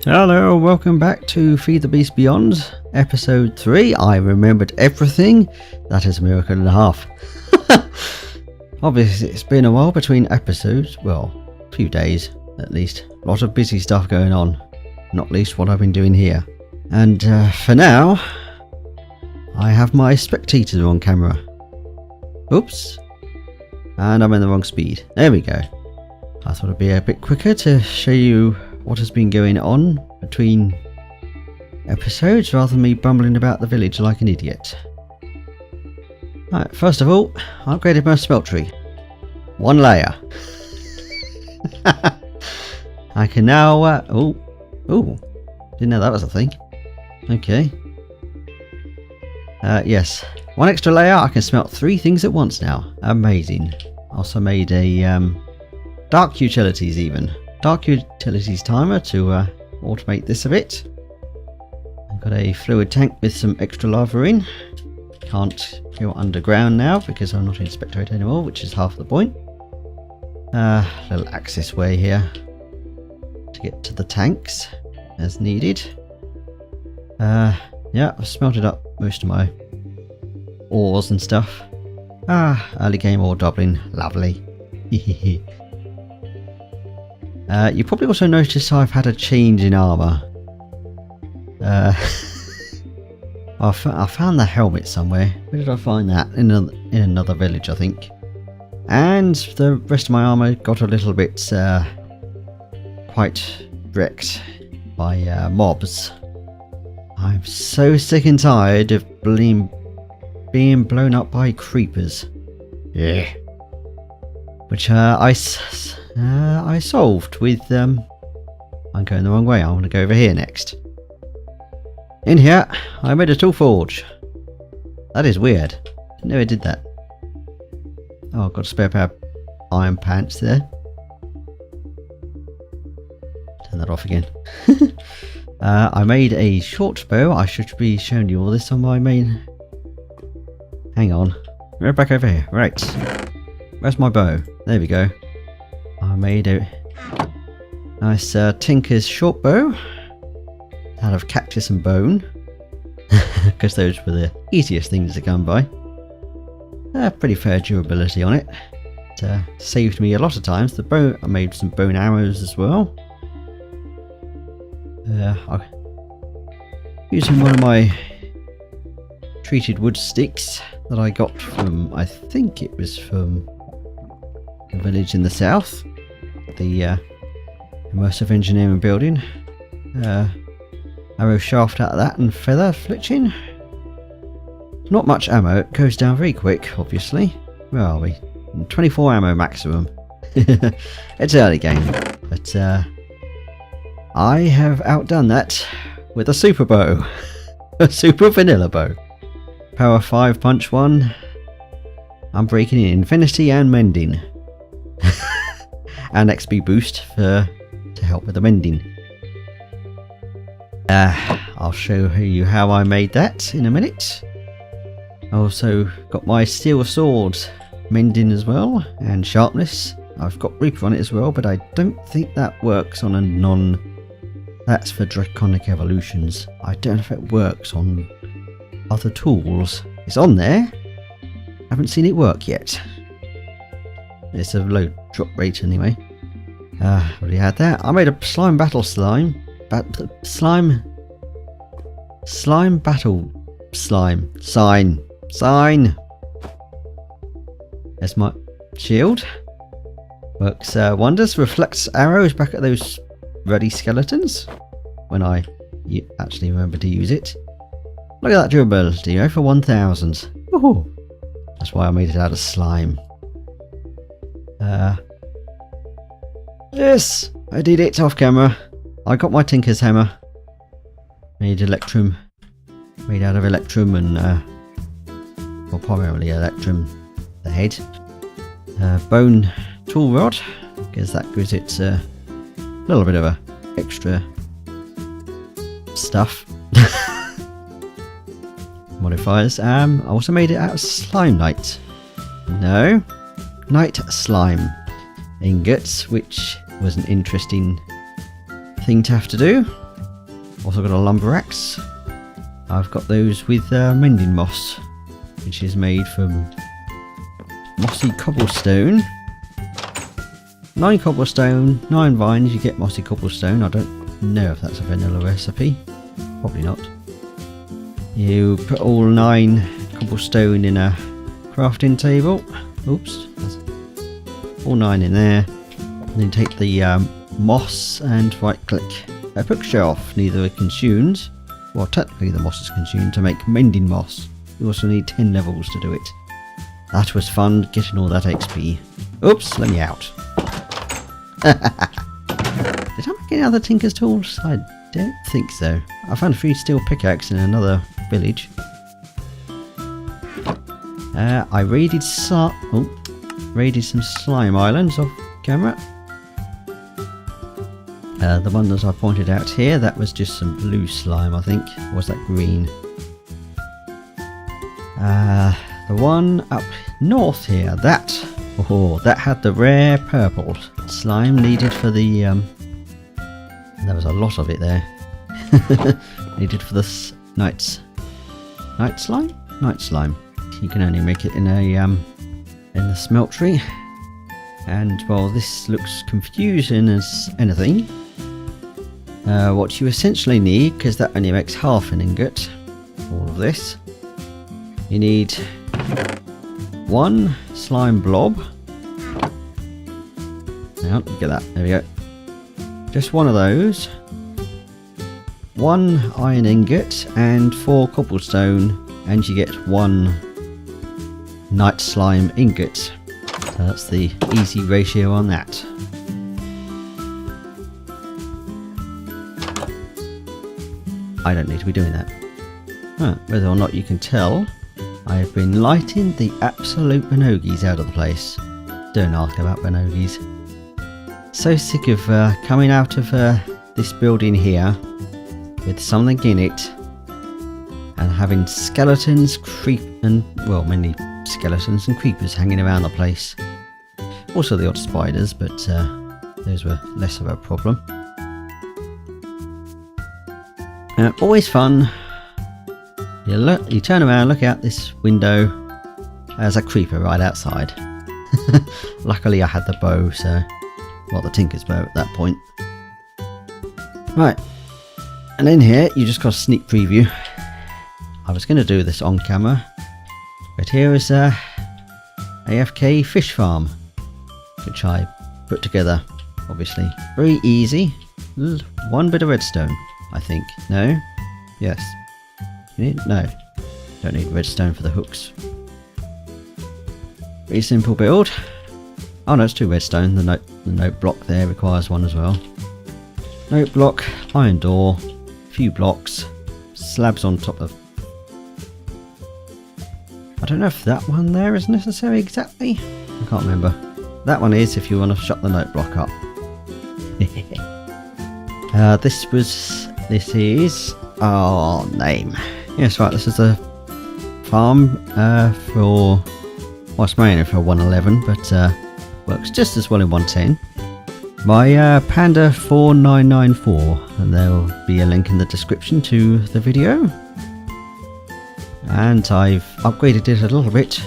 Hello, welcome back to Feed the Beast Beyond, episode 3. I remembered everything. That is a miracle and a half. Obviously, it's been a while between episodes. Well, a few days at least. A lot of busy stuff going on. Not least what I've been doing here. And for now, I have my spectators on camera. Oops. And I'm in the wrong speed. There we go. I thought it'd be a bit quicker to show you what has been going on between episodes rather than me bumbling about the village like an idiot. Right, first of all, I upgraded my smeltery. 1 layer. I can now oh, didn't know that was a thing. Okay. Yes, 1 extra layer. I can smelt 3 things at once now. Amazing. Also made a dark utilities even. Dark utilities timer to automate this a bit. I've got a fluid tank with some extra lava in. Can't go underground now because I'm not in spectator anymore, which is half the point. Little access way here to get to the tanks as needed. Yeah, I've smelted up most of my ores and stuff. Early game ore doubling, lovely. You probably also noticed I've had a change in armour. I found the helmet somewhere. Where did I find that? In another village, I think. And the rest of my armour got a little bit quite wrecked by mobs. I'm so sick and tired of being blown up by creepers. Yeah. Which I solved with I'm going the wrong way. I want to go over here next. In here, I made a tool forge. That is weird. Didn't know I did that. Oh, I've got a spare pair of iron pants there. Turn that off again. I made a short bow. I should be showing you all this on my main. Hang on. Right back over here. Right. Where's my bow? There we go. I made a nice Tinker's short bow out of cactus and bone because those were the easiest things to come by. Pretty fair durability on it. It saved me a lot of times. The bow, I made some bone arrows as well. Using one of my treated wood sticks that I got from, I think it was from a village in the south. The immersive engineering building. Arrow shaft out of that and feather flitching. Not much ammo, it goes down very quick, obviously. Where are we? 24 ammo maximum. It's early game, but I have outdone that with a super bow. A super vanilla bow. Power 5 punch 1. I'm breaking in infinity and mending. And XP boost to help with the mending. I'll show you how I made that in a minute. I also got my steel sword mending as well, and sharpness. I've got Reaper on it as well, but I don't think that works on a non... That's for Draconic Evolutions. I don't know if it works on other tools. It's on there. Haven't seen it work yet. It's a low drop rate anyway. Already had that. I made a slime battle slime. Slime battle slime. Sign. There's my shield. Works wonders. Reflects arrows back at those ruddy skeletons. When I actually remember to use it. Look at that durability, over 1000. Woohoo! That's why I made it out of slime. Yes, I did it off camera. I got my Tinker's hammer. Made electrum. Made out of electrum and, well, primarily electrum, the head. Bone tool rod, because that gives it a little bit of a extra stuff. Modifiers. I also made it out of slime night. No, night slime ingots, which was an interesting thing to have to do. Also got a lumber axe. I've got those with mending moss, which is made from mossy cobblestone. 9 cobblestone, 9 vines, you get mossy cobblestone. I don't know if that's a vanilla recipe. Probably not. You put all 9 cobblestone in a crafting table. Oops. All 9 in there. And then take the moss and right click a bookshelf. Neither are consumed. Well, technically the moss is consumed to make mending moss. You also need 10 levels to do it. That was fun, getting all that XP. Oops, let me out. Did I make any other tinker's tools? I don't think so. I found a free steel pickaxe in another village. I raided some slime islands off camera. The one that I pointed out here, that was just some blue slime, I think. Or was that green? The one up north here, that had the rare purple slime needed for the there was a lot of it there. Needed for the night slime. You can only make it in a in the smeltery. And while this looks confusing as anything, what you essentially need, because that only makes half an ingot, all of this, you need 1 slime blob. Now, get that, there we go. Just 1 of those. 1 iron ingot and 4 cobblestone, and you get 1 night slime ingot. So that's the easy ratio on that. I don't need to be doing that. Whether or not you can tell, I have been lighting the absolute banogies out of the place. Don't ask about banogies. So sick of coming out of this building here with something in it and having skeletons, mainly skeletons and creepers hanging around the place. Also the odd spiders, but those were less of a problem. Always fun. You turn around, look out this window. There's a creeper right outside. Luckily I had the bow, so... well, the tinker's bow at that point. Right. And in here, you just got a sneak preview. I was going to do this on camera. But here is a AFK fish farm. Which I put together, obviously. Very easy. 1 bit of redstone, I think. No? Yes. No. Don't need redstone for the hooks. Pretty simple build. Oh no, it's 2 redstone. The note block there requires 1 as well. Note block, iron door, few blocks, slabs on top of... I don't know if that one there is necessary exactly. I can't remember. That one is if you want to shut the note block up. This is our name. Yes, right, this is a farm for... well, it's mainly for 111, but works just as well in 110. My Panda 4994, and there will be a link in the description to the video. And I've upgraded it a little bit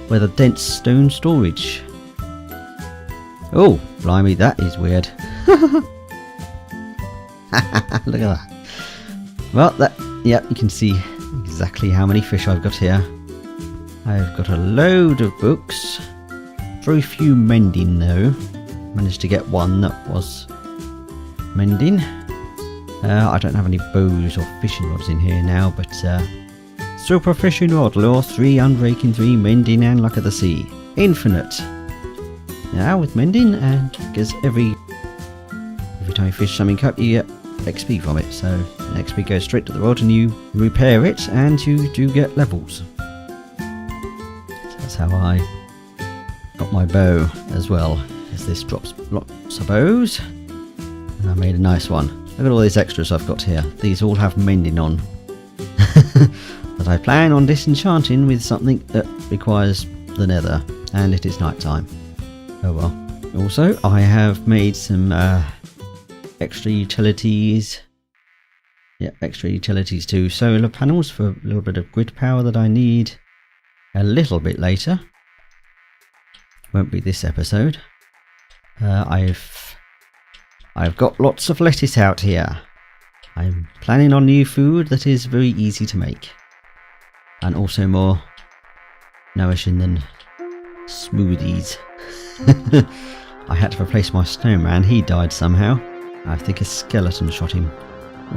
with a dense stone storage. Oh, blimey, that is weird. Look at that. Well, yep, you can see exactly how many fish I've got here. I've got a load of books. Very few mending though. Managed to get 1 that was mending. I don't have any bows or fishing rods in here now, but super fishing rod, lure 3, unbreaking 3, mending and luck of the sea. Infinite. Now with mending, and because every time you fish something up you get XP from it, so XP goes straight to the rod and you repair it and you do get levels. So that's how I got my bow as well, as this drops lots of bows, and I made a nice one. Look at all these extras I've got here. These all have mending on. But I plan on disenchanting with something that requires the nether, and it is night time. Oh well. Also, I have made some extra utilities Yep, extra utilities too. Solar panels for a little bit of grid power that I need a little bit later. Won't be this episode. I've got lots of lettuce out here. I'm planning on new food that is very easy to make. And also more nourishing than smoothies. I had to replace my snowman. He died somehow. I think a skeleton shot him.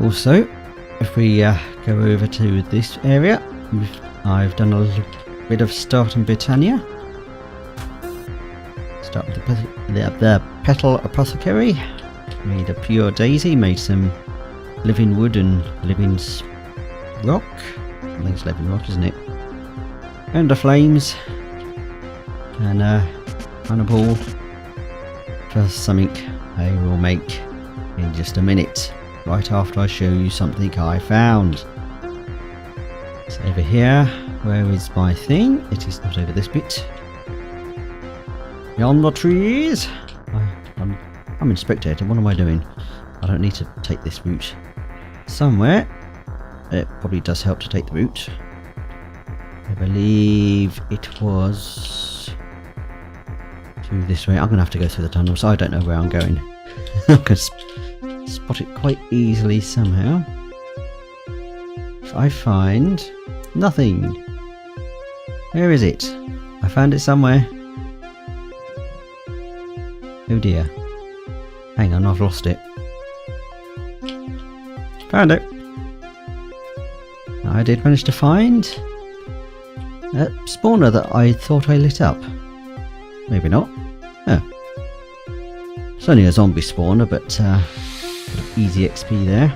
Also, if we go over to this area, I've done a little bit of start in Britannia. Start with the petal apothecary. Made a pure daisy. Made some living wood and living rock. I think it's living rock, isn't it? And the flames. And a ball for something I will make in just a minute. Right after I show you something I found. It's over here. Where is my thing? It is not over this bit. Beyond the trees. I'm in spectator. What am I doing? I don't need to take this route. Somewhere. It probably does help to take the route. I believe it was through this way. I'm going to have to go through the tunnel, so I don't know where I'm going. I can spot it quite easily somehow. If I find nothing. Where is it? I found it somewhere. Oh dear. Hang on, I've lost it. Found it. I did manage to find a spawner that I thought I lit up. Maybe not. Oh. It's only a zombie spawner, but easy XP there.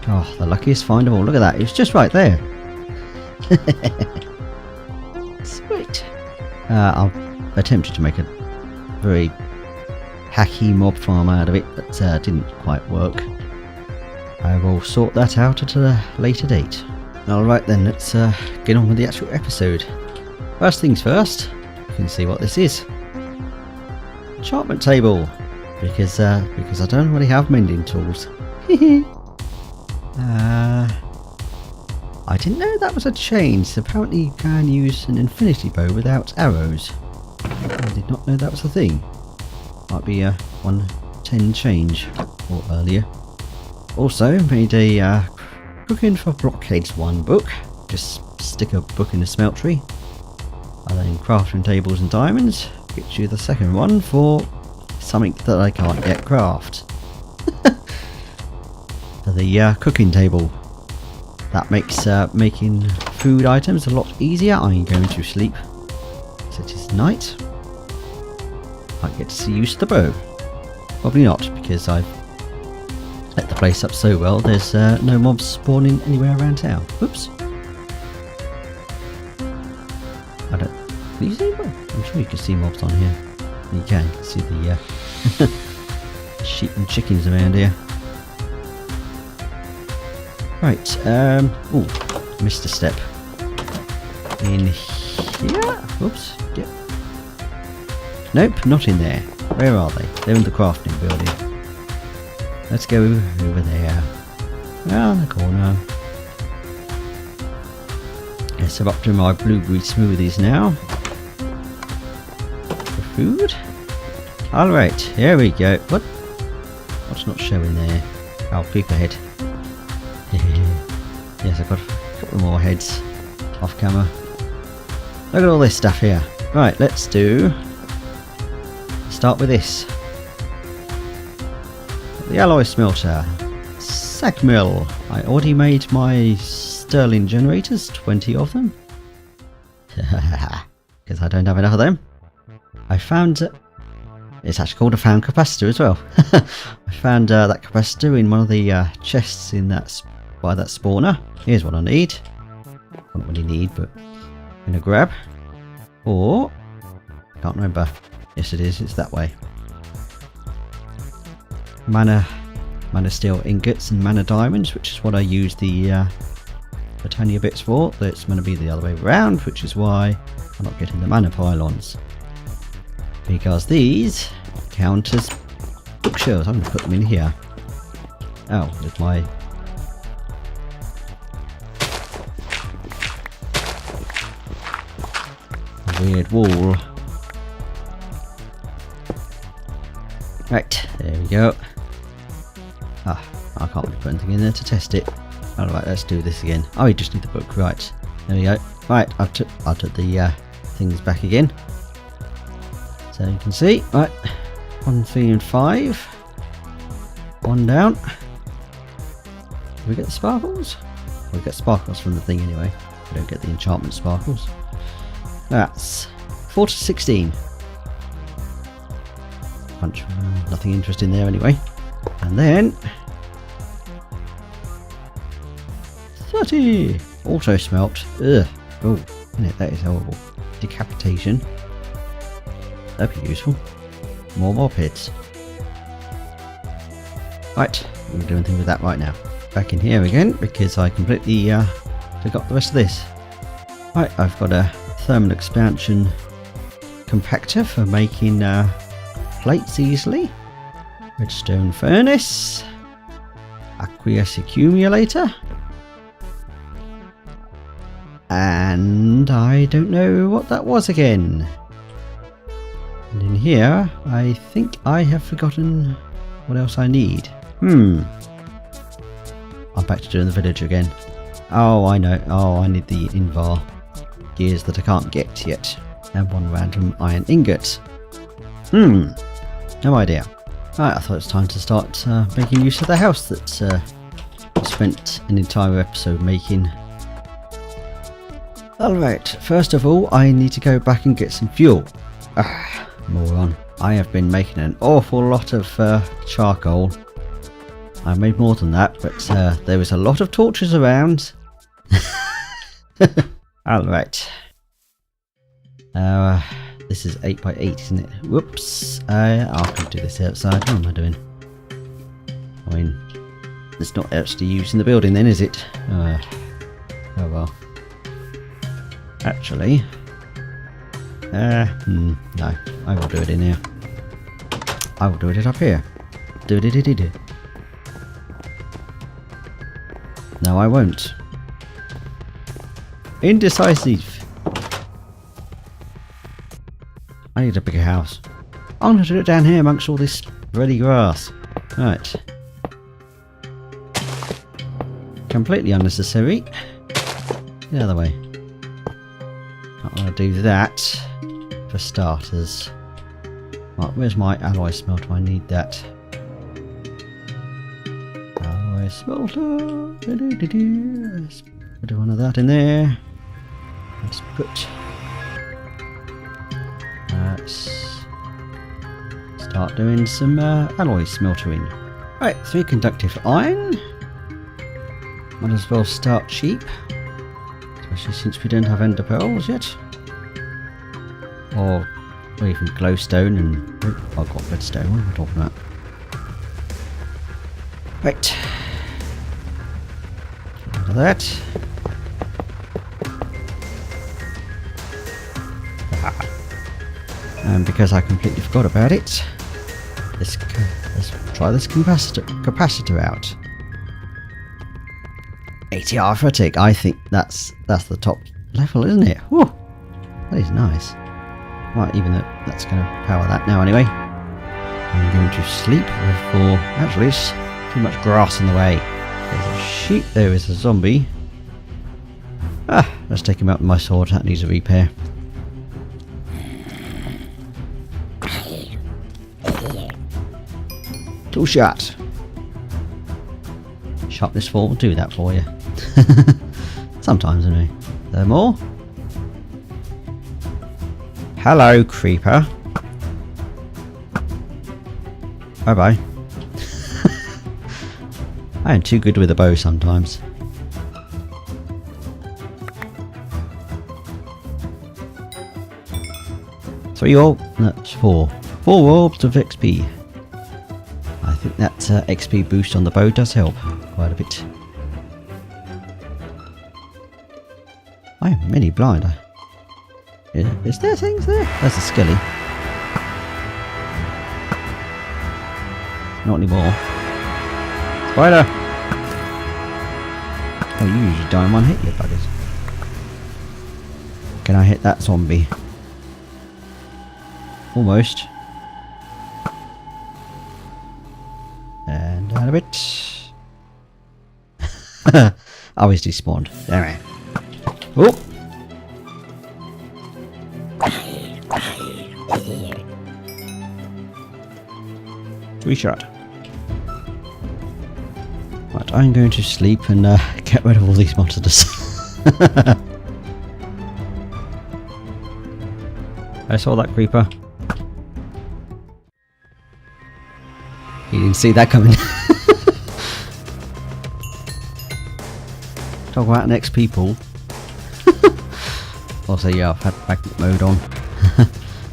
Oh, the luckiest find of all. Look at that. It was just right there. Sweet. I've attempted to make a very hacky mob farm out of it, but didn't quite work. I will sort that out at a later date. Alright then, let's get on with the actual episode. First things first, you can see what this is. Enchantment table. Because I don't really have mending tools. I didn't know that was a change. So apparently you can use an infinity bow without arrows. I did not know that was a thing. Might be a 110 change or earlier. Also made a Cooking for Blockheads 1 book. Just stick a book in a smeltery. And then crafting tables and diamonds. Get you the second one for something that I can't yet craft. For the cooking table. That makes making food items a lot easier. I'm going to sleep. So it is night. I get to use the bow. Probably not, because I've set the place up so well. There's no mobs spawning anywhere around town. Oops. I don't. Can you see them? I'm sure you can see mobs on here. You can see the sheep and chickens around here. Right. Oh, missed a step. In here. Oops. Yep. Nope, not in there. Where are they? They're in the crafting building. Let's go over there. Around the corner. Yes, I'm up to my blueberry smoothies now. For food. Alright, here we go. What? What's not showing there? Oh, creeper head. Yes, I've got a couple more heads off camera. Look at all this stuff here. Right, let's start with this. The alloy smelter. Sack mill. I already made my sterling generators, 20 of them. Because I don't have enough of them. I found... it's actually called a found capacitor as well. I found that capacitor in one of the chests in that by that spawner. Here's what I need. I don't really need, but I'm going to grab. Or... I can't remember. Yes it is, it's that way. Mana steel ingots and mana diamonds, which is what I use the Britannia bits for. That's going to be the other way around, which is why I'm not getting the mana pylons. Because these count as bookshelves. I'm going to put them in here. Oh, with my weird wall. Right, there we go. Ah, I can't really put anything in there to test it. Alright, let's do this again. Oh, you just need the book, right. There we go. Right, I took the things back again. So you can see, right, 1, 3 and 5. 1 down. Do we get the sparkles? We get sparkles from the thing anyway. We don't get the enchantment sparkles. That's 4 to 16. Punch. Nothing interesting there anyway. And then 30. Also smelt. Ugh. Oh, isn't it? That is horrible. Decapitation. That'd be useful. More mob heads. Right, we'll do anything with that right now. Back in here again because I completely forgot the rest of this. Right, I've got a thermal expansion compactor for making plates easily. Redstone furnace. Aqueous accumulator. And I don't know what that was again. And in here, I think I have forgotten what else I need. I'm back to doing the village again. Oh, I know. Oh, I need the Invar gears that I can't get yet. And 1 random iron ingot. No idea. Right, I thought it was time to start making use of the house that we spent an entire episode making. Alright, first of all, I need to go back and get some fuel. Moron. I have been making an awful lot of charcoal. I made more than that, but there was a lot of torches around. Alright. This is 8 by 8, isn't it? Whoops. I can do this outside. What am I doing? I mean, it's not actually used in the building then, is it? Oh well. Actually, no, I will do it in here. I will do it up here. Do. No, I won't. Indecisive. I need a bigger house. I'm going to do it down here amongst all this ready grass. Right. Completely unnecessary. The other way. I want to do that for starters. Right, where's my alloy smelter? I need that. Alloy smelter. Let's put one of that in there. Let's put. Let's start doing some alloy smeltering. Right, 3 conductive iron. Might as well start cheap. Especially since we don't have ender pearls yet. Or even glowstone and... Oh, I've got redstone, what am I talking about? Right. Get rid of that. And because I completely forgot about it, let's try this capacitor out. 80R for a tick. I think that's the top level, isn't it? Whew, that is nice. Right, even though that's going to power that now anyway. I'm going to sleep before... Actually, it's too much grass in the way. There's a sheep, there is a zombie. Let's take him out with my sword. That needs a repair. Tool shot. Sharpness 4 will do that for you. Sometimes, anyway. There more? Hello, creeper. Bye bye. I am too good with a bow sometimes. That's 4. 4 orbs of XP. I think that XP boost on the bow does help quite a bit. I am many blind. Is there things there? There's a skelly. Not anymore. Spider! Oh, you usually die in one hit, you buggers. Can I hit that zombie? Almost. And down a bit. Oh, he's despawned. There. Oh! 3 shot. Right, I'm going to sleep and get rid of all these monsters. I saw that creeper. He didn't see that coming. Talk about next people. Also, yeah, I've had magnet mode on.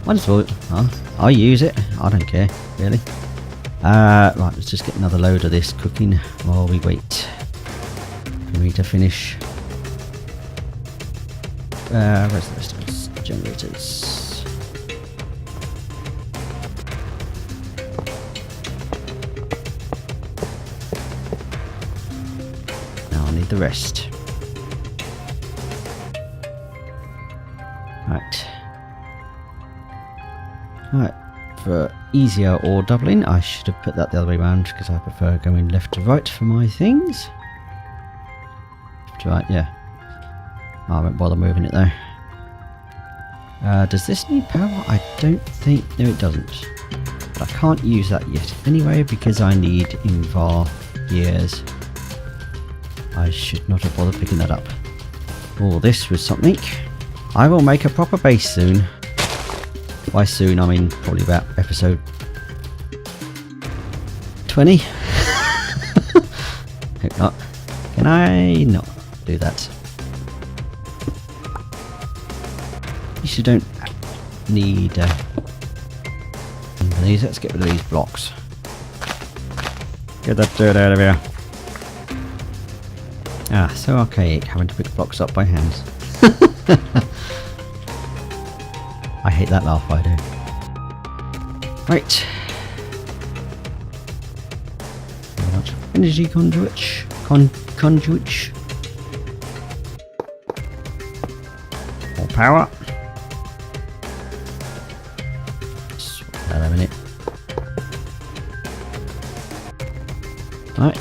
Might as well. I'll use it. I don't care, really. Right, let's just get another load of this cooking while we wait for me to finish. Where's the rest of those generators? Now I need the rest. Right. Right. For easier ore doubling, I should have put that the other way around because I prefer going left to right for my things. Left to right, yeah. Oh, I won't bother moving it though. Does this need power? I don't think... No, it doesn't. But I can't use that yet anyway because I need invar gears. I should not have bothered picking that up. All this was something. I will make a proper base soon. By soon, I mean probably about episode 20. Hope not. Can I not do that? You should don't need these. Let's get rid of these blocks. Get that dirt out of here. Ah, so archaic having to pick blocks up by hand. I hate that laugh, I do. Right. Energy conduits. Conduits. More power. Swap that a minute. Right.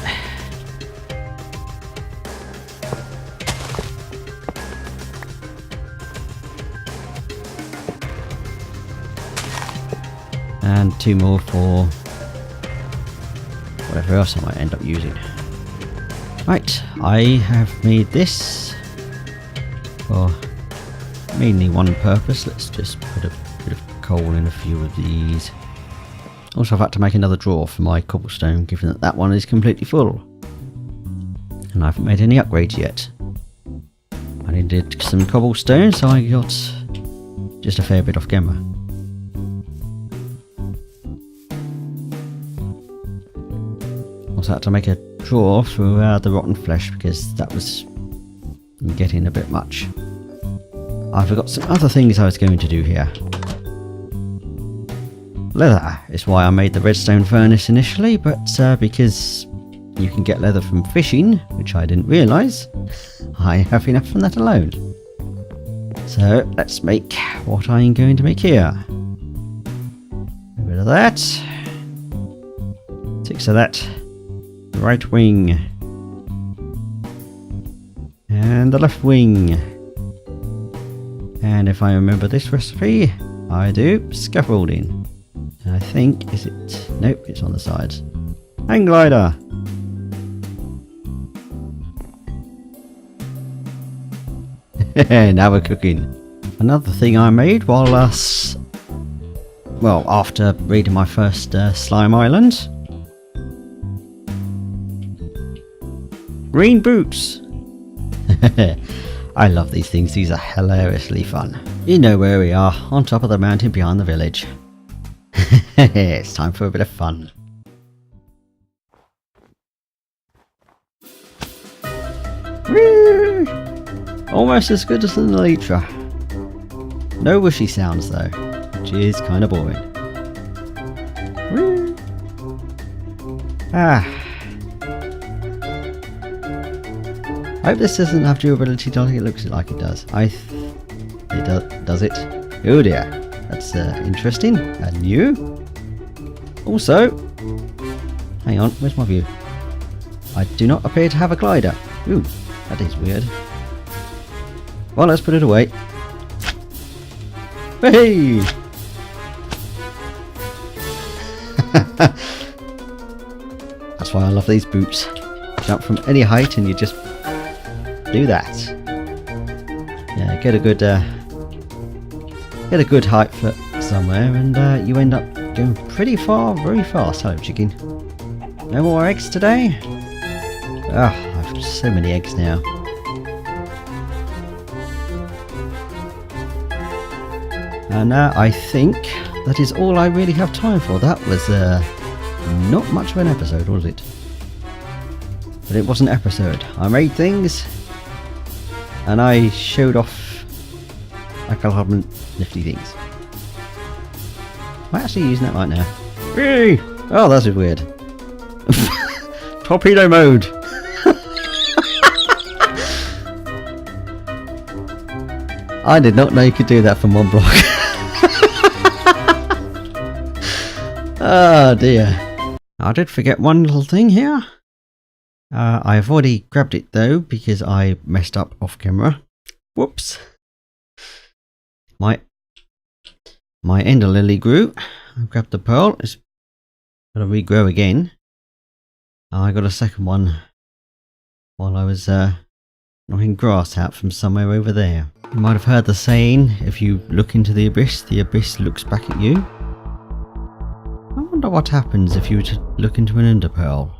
And 2 more for whatever else I might end up using. Right, I have made this for mainly one purpose. Let's just put a bit of coal in a few of these. Also, I've had to make another drawer for my cobblestone, given that that one is completely full. And I haven't made any upgrades yet. I needed some cobblestone, so I got just a fair bit off camera. Also had to make a drawer for the rotten flesh because that was getting a bit much. I forgot some other things I was going to do here. Leather is why I made the redstone furnace initially, but because you can get leather from fishing, which I didn't realise, I have enough from that alone. So let's make what I'm going to make here. A bit of that. 6 of that. Right wing. And the left wing. And if I remember this recipe, I do scaffolding. And I think, is it? Nope, it's on the sides. Hang glider. Now we're cooking. Another thing I made while after reading my first Slime Island. Green boots! I love these things, these are hilariously fun. You know where we are, on top of the mountain behind the village. It's time for a bit of fun. Woo! Almost as good as an elytra. No whooshy sounds though, which is kind of boring. Woo! Ah. I hope this doesn't have durability, Dolly. It looks like it does. Does it? Oh dear. That's interesting and new. Also, hang on, where's my view? I do not appear to have a glider. Ooh, that is weird. Well, let's put it away. Hey! That's why I love these boots. Jump from any height and you just do that. Yeah, get a good height for somewhere and you end up going pretty far very fast. Hello, chicken. No more eggs today? Ah, I have so many eggs now. And I think that is all I really have time for. That was not much of an episode, was it? But it was an episode. I made things and I showed off a couple of nifty things. I'm actually using that right now. Whee! Oh, that's weird. Torpedo mode! I did not know you could do that from one block. Oh dear. I did forget one little thing here. I've already grabbed it though because I messed up off camera. Whoops. My ender lily grew. I grabbed the pearl. It's got to regrow again. I got a second one while I was knocking grass out from somewhere over there. You might have heard the saying, if you look into the abyss looks back at you. I wonder what happens if you were to look into an ender pearl.